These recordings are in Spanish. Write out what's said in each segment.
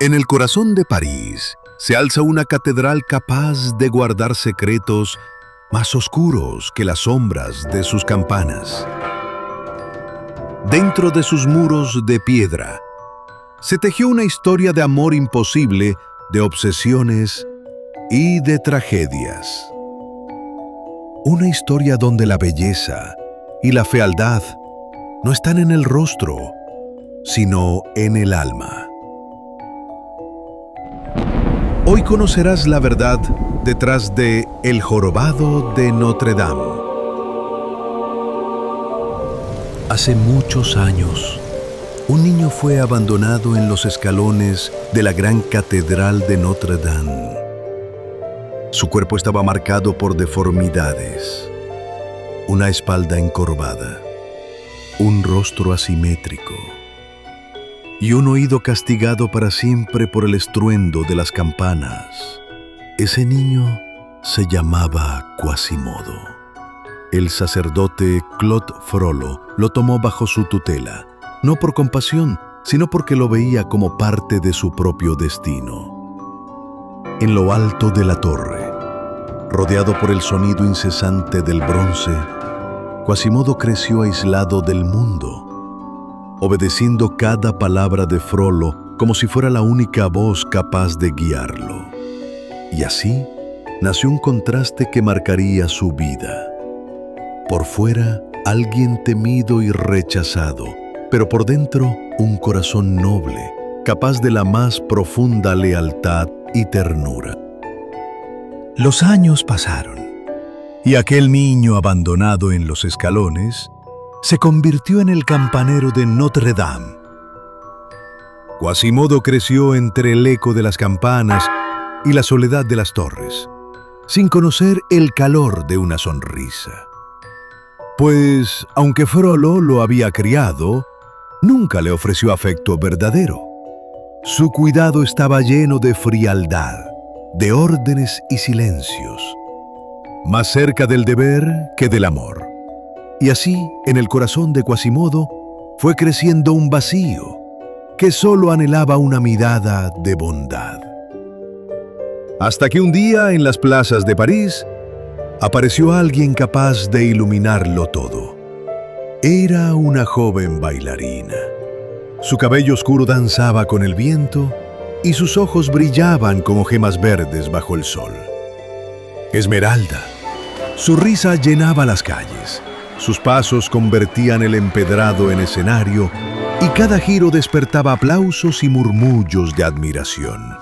En el corazón de París se alza una catedral capaz de guardar secretos más oscuros que las sombras de sus campanas. Dentro de sus muros de piedra se tejió una historia de amor imposible, de obsesiones y de tragedias. Una historia donde la belleza y la fealdad no están en el rostro, sino en el alma. Hoy conocerás la verdad detrás de El Jorobado de Notre Dame. Hace muchos años, un niño fue abandonado en los escalones de la gran catedral de Notre Dame. Su cuerpo estaba marcado por deformidades, una espalda encorvada, un rostro asimétrico y un oído castigado para siempre por el estruendo de las campanas. Ese niño se llamaba Quasimodo. El sacerdote Claude Frollo lo tomó bajo su tutela, no por compasión, sino porque lo veía como parte de su propio destino. En lo alto de la torre, rodeado por el sonido incesante del bronce, Quasimodo creció aislado del mundo, obedeciendo cada palabra de Frollo como si fuera la única voz capaz de guiarlo. Y así nació un contraste que marcaría su vida. Por fuera, alguien temido y rechazado, pero por dentro, un corazón noble, capaz de la más profunda lealtad y ternura. Los años pasaron, y aquel niño abandonado en los escalones se convirtió en el campanero de Notre Dame. Quasimodo creció entre el eco de las campanas y la soledad de las torres, sin conocer el calor de una sonrisa. Pues, aunque Frollo lo había criado, nunca le ofreció afecto verdadero. Su cuidado estaba lleno de frialdad, de órdenes y silencios, más cerca del deber que del amor. Y así, en el corazón de Quasimodo, fue creciendo un vacío que solo anhelaba una mirada de bondad. Hasta que un día, en las plazas de París, apareció alguien capaz de iluminarlo todo. Era una joven bailarina. Su cabello oscuro danzaba con el viento y sus ojos brillaban como gemas verdes bajo el sol. Esmeralda. Su risa llenaba las calles. Sus pasos convertían el empedrado en escenario y cada giro despertaba aplausos y murmullos de admiración.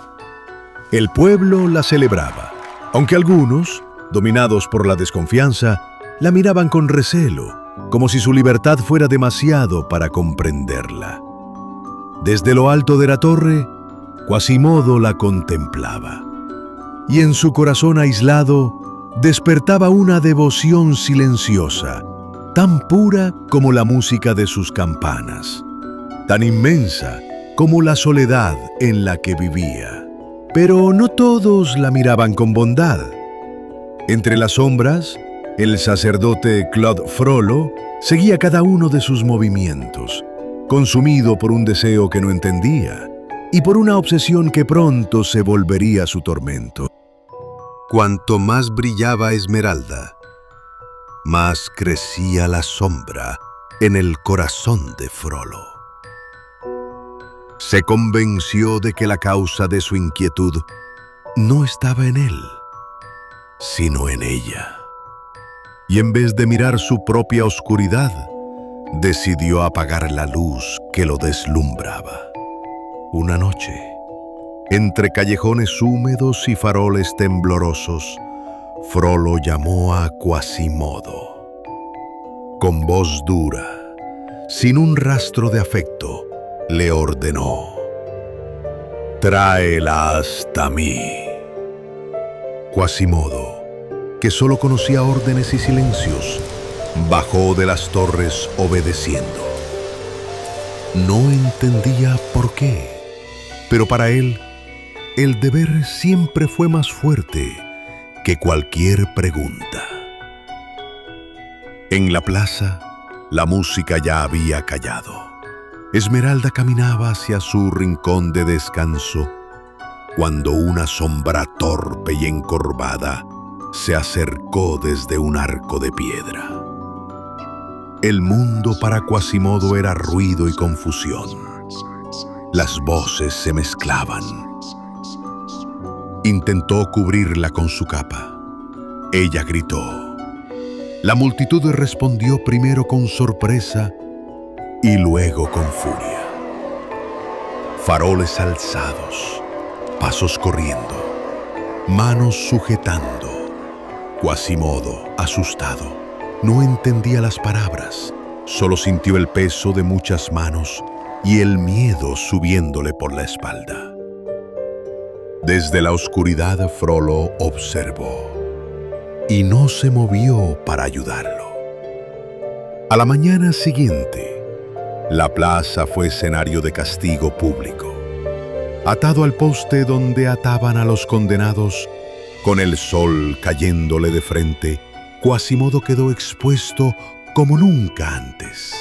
El pueblo la celebraba, aunque algunos, dominados por la desconfianza, la miraban con recelo, como si su libertad fuera demasiado para comprenderla. Desde lo alto de la torre, Quasimodo la contemplaba, y en su corazón aislado despertaba una devoción silenciosa, tan pura como la música de sus campanas, tan inmensa como la soledad en la que vivía. Pero no todos la miraban con bondad. Entre las sombras, el sacerdote Claude Frollo seguía cada uno de sus movimientos, consumido por un deseo que no entendía y por una obsesión que pronto se volvería su tormento. Cuanto más brillaba Esmeralda, más crecía la sombra en el corazón de Frollo. Se convenció de que la causa de su inquietud no estaba en él, sino en ella. Y en vez de mirar su propia oscuridad, decidió apagar la luz que lo deslumbraba. Una noche, entre callejones húmedos y faroles temblorosos, Frollo llamó a Quasimodo. Con voz dura, sin un rastro de afecto, le ordenó: «Tráela hasta mí». Quasimodo, que solo conocía órdenes y silencios, bajó de las torres obedeciendo. No entendía por qué, pero para él, el deber siempre fue más fuerte que cualquier pregunta. En la plaza, la música ya había callado. Esmeralda caminaba hacia su rincón de descanso cuando una sombra torpe y encorvada se acercó desde un arco de piedra. El mundo para Quasimodo era ruido y confusión. Las voces se mezclaban. Intentó cubrirla con su capa. Ella gritó. La multitud respondió primero con sorpresa y luego con furia. Faroles alzados, pasos corriendo, manos sujetando. Quasimodo, asustado, no entendía las palabras, solo sintió el peso de muchas manos y el miedo subiéndole por la espalda. Desde la oscuridad Frollo observó y no se movió para ayudarlo. A la mañana siguiente, la plaza fue escenario de castigo público. Atado al poste donde ataban a los condenados, con el sol cayéndole de frente, Quasimodo quedó expuesto como nunca antes.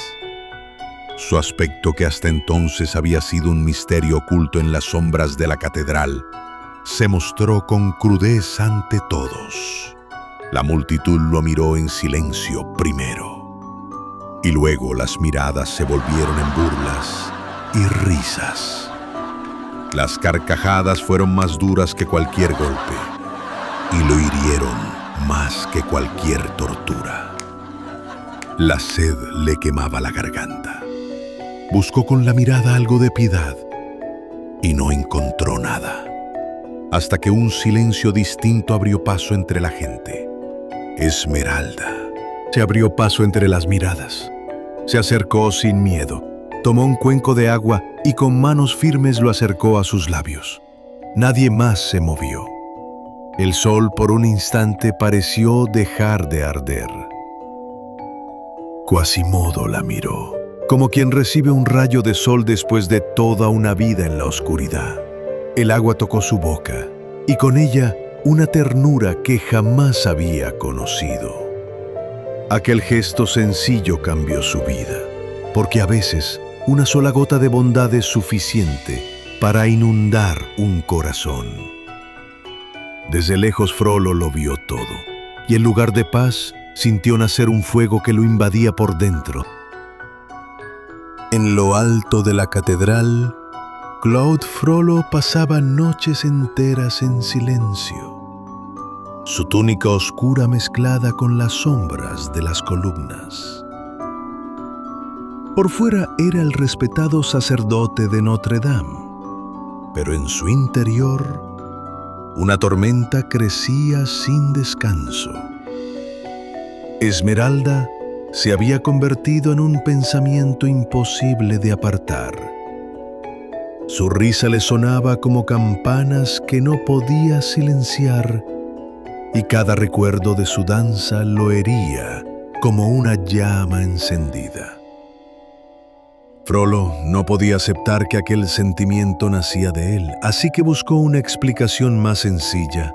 Su aspecto, que hasta entonces había sido un misterio oculto en las sombras de la catedral, se mostró con crudeza ante todos. La multitud lo miró en silencio primero, y luego las miradas se volvieron en burlas y risas. Las carcajadas fueron más duras que cualquier golpe, y lo hirieron más que cualquier tortura. La sed le quemaba la garganta. Buscó con la mirada algo de piedad y no encontró nada, hasta que un silencio distinto abrió paso entre la gente. Esmeralda se abrió paso entre las miradas. Se acercó sin miedo, tomó un cuenco de agua y con manos firmes lo acercó a sus labios. Nadie más se movió. El sol por un instante pareció dejar de arder. Quasimodo la miró, como quien recibe un rayo de sol después de toda una vida en la oscuridad. El agua tocó su boca, y con ella una ternura que jamás había conocido. Aquel gesto sencillo cambió su vida, porque a veces una sola gota de bondad es suficiente para inundar un corazón. Desde lejos Frollo lo vio todo, y en lugar de paz sintió nacer un fuego que lo invadía por dentro. En lo alto de la catedral, Claude Frollo pasaba noches enteras en silencio. Su túnica oscura mezclada con las sombras de las columnas. Por fuera era el respetado sacerdote de Notre Dame, pero en su interior una tormenta crecía sin descanso. Esmeralda se había convertido en un pensamiento imposible de apartar. Su risa le sonaba como campanas que no podía silenciar, y cada recuerdo de su danza lo hería como una llama encendida. Frollo no podía aceptar que aquel sentimiento nacía de él, así que buscó una explicación más sencilla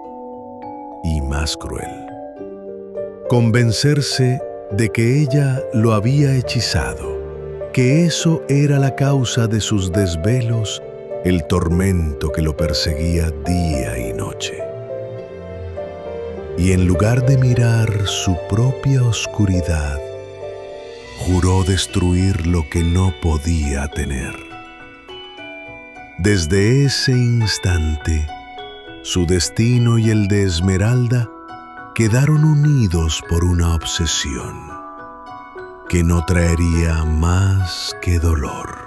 y más cruel. Convencerse de que ella lo había hechizado, que eso era la causa de sus desvelos, el tormento que lo perseguía día y noche. Y en lugar de mirar su propia oscuridad, juró destruir lo que no podía tener. Desde ese instante, su destino y el de Esmeralda quedaron unidos por una obsesión que no traería más que dolor.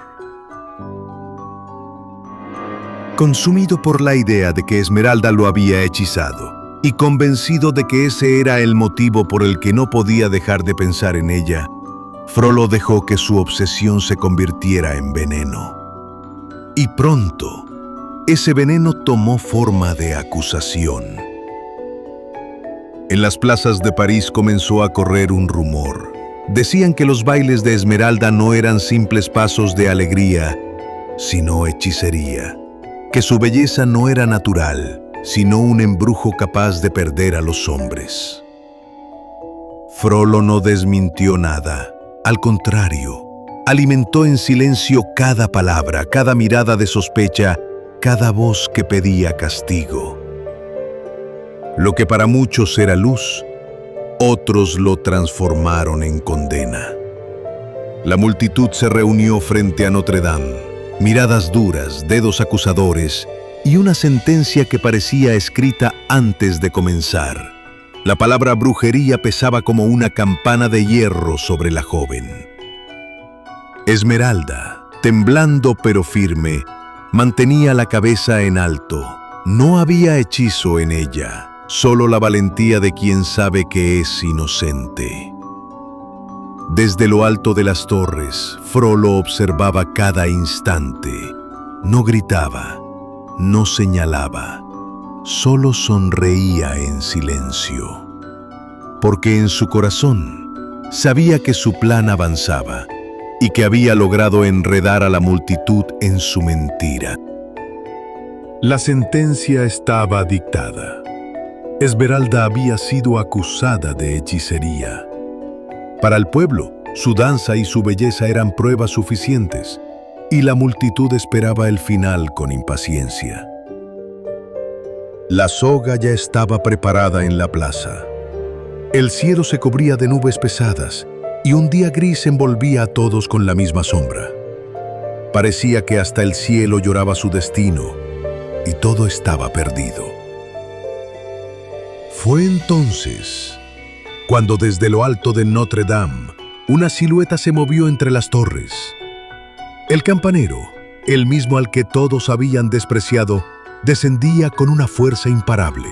Consumido por la idea de que Esmeralda lo había hechizado, y convencido de que ese era el motivo por el que no podía dejar de pensar en ella, Frollo dejó que su obsesión se convirtiera en veneno. Y pronto, ese veneno tomó forma de acusación. En las plazas de París comenzó a correr un rumor. Decían que los bailes de Esmeralda no eran simples pasos de alegría, sino hechicería, que su belleza no era natural, sino un embrujo capaz de perder a los hombres. Frollo no desmintió nada. Al contrario, alimentó en silencio cada palabra, cada mirada de sospecha, cada voz que pedía castigo. Lo que para muchos era luz, otros lo transformaron en condena. La multitud se reunió frente a Notre Dame, miradas duras, dedos acusadores y una sentencia que parecía escrita antes de comenzar. La palabra brujería pesaba como una campana de hierro sobre la joven. Esmeralda, temblando pero firme, mantenía la cabeza en alto. No había hechizo en ella, solo la valentía de quien sabe que es inocente. Desde lo alto de las torres, Frollo observaba cada instante. No gritaba, no señalaba, solo sonreía en silencio. Porque en su corazón sabía que su plan avanzaba y que había logrado enredar a la multitud en su mentira. La sentencia estaba dictada. Esmeralda había sido acusada de hechicería. Para el pueblo, su danza y su belleza eran pruebas suficientes, y la multitud esperaba el final con impaciencia. La soga ya estaba preparada en la plaza. El cielo se cubría de nubes pesadas, y un día gris envolvía a todos con la misma sombra. Parecía que hasta el cielo lloraba su destino, y todo estaba perdido. Fue entonces cuando desde lo alto de Notre Dame una silueta se movió entre las torres. El campanero, el mismo al que todos habían despreciado, descendía con una fuerza imparable.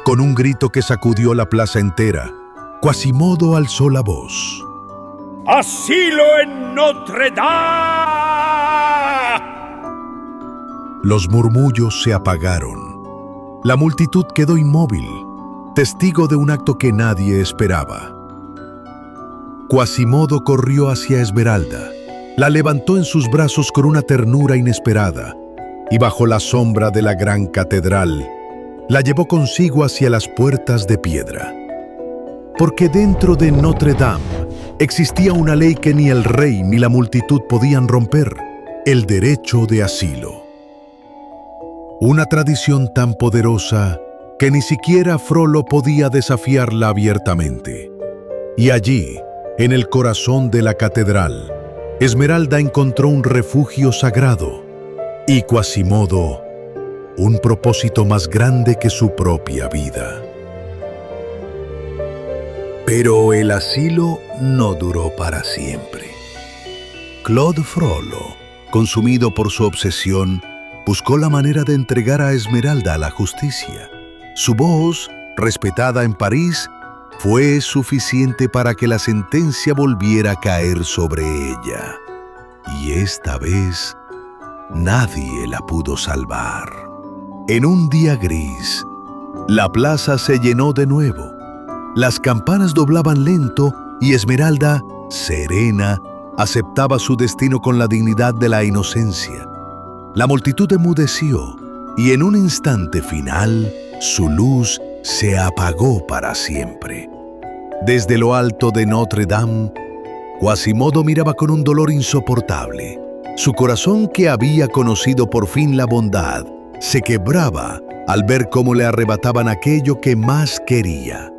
Con un grito que sacudió la plaza entera, Quasimodo alzó la voz. ¡Asilo en Notre Dame! Los murmullos se apagaron. La multitud quedó inmóvil, testigo de un acto que nadie esperaba. Quasimodo corrió hacia Esmeralda, la levantó en sus brazos con una ternura inesperada, y bajo la sombra de la gran catedral, la llevó consigo hacia las puertas de piedra. Porque dentro de Notre Dame existía una ley que ni el rey ni la multitud podían romper: el derecho de asilo. Una tradición tan poderosa que ni siquiera Frollo podía desafiarla abiertamente. Y allí, en el corazón de la catedral, Esmeralda encontró un refugio sagrado, y Quasimodo un propósito más grande que su propia vida. Pero el asilo no duró para siempre. Claude Frollo, consumido por su obsesión, buscó la manera de entregar a Esmeralda a la justicia. Su voz, respetada en París, fue suficiente para que la sentencia volviera a caer sobre ella. Y esta vez, nadie la pudo salvar. En un día gris, la plaza se llenó de nuevo. Las campanas doblaban lento y Esmeralda, serena, aceptaba su destino con la dignidad de la inocencia. La multitud enmudeció y en un instante final, su luz se apagó para siempre. Desde lo alto de Notre Dame, Quasimodo miraba con un dolor insoportable. Su corazón, que había conocido por fin la bondad, se quebraba al ver cómo le arrebataban aquello que más quería.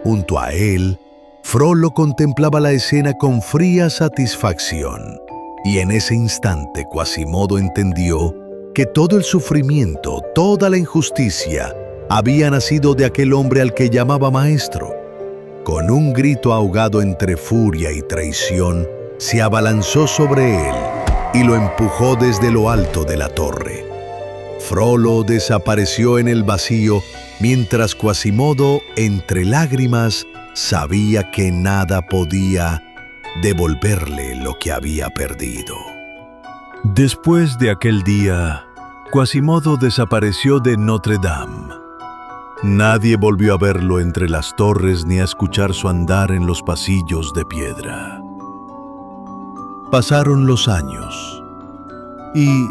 Junto a él, Frollo contemplaba la escena con fría satisfacción. Y en ese instante Quasimodo entendió que todo el sufrimiento, toda la injusticia, había nacido de aquel hombre al que llamaba maestro. Con un grito ahogado entre furia y traición, se abalanzó sobre él y lo empujó desde lo alto de la torre. Frollo desapareció en el vacío, mientras Quasimodo, entre lágrimas, sabía que nada podía devolverle lo que había perdido. Después de aquel día, Quasimodo desapareció de Notre Dame. Nadie volvió a verlo entre las torres ni a escuchar su andar en los pasillos de piedra. Pasaron los años y,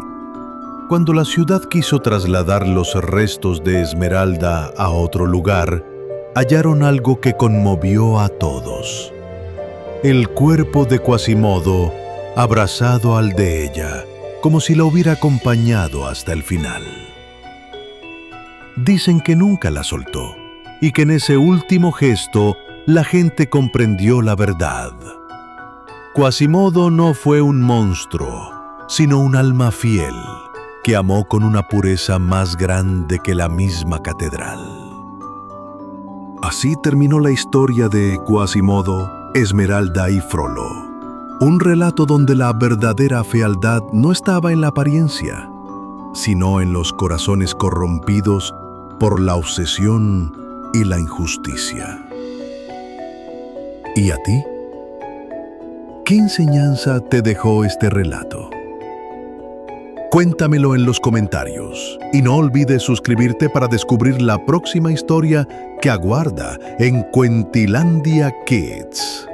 cuando la ciudad quiso trasladar los restos de Esmeralda a otro lugar, hallaron algo que conmovió a todos. el cuerpo de Quasimodo abrazado al de ella, como si la hubiera acompañado hasta el final. Dicen que nunca la soltó y que en ese último gesto la gente comprendió la verdad. Quasimodo no fue un monstruo, sino un alma fiel que amó con una pureza más grande que la misma catedral. Así terminó la historia de Quasimodo, Esmeralda y Frollo, un relato donde la verdadera fealdad no estaba en la apariencia, sino en los corazones corrompidos por la obsesión y la injusticia. ¿Y a ti? ¿Qué enseñanza te dejó este relato? Cuéntamelo en los comentarios y no olvides suscribirte para descubrir la próxima historia que aguarda en Cuentilandia Kids.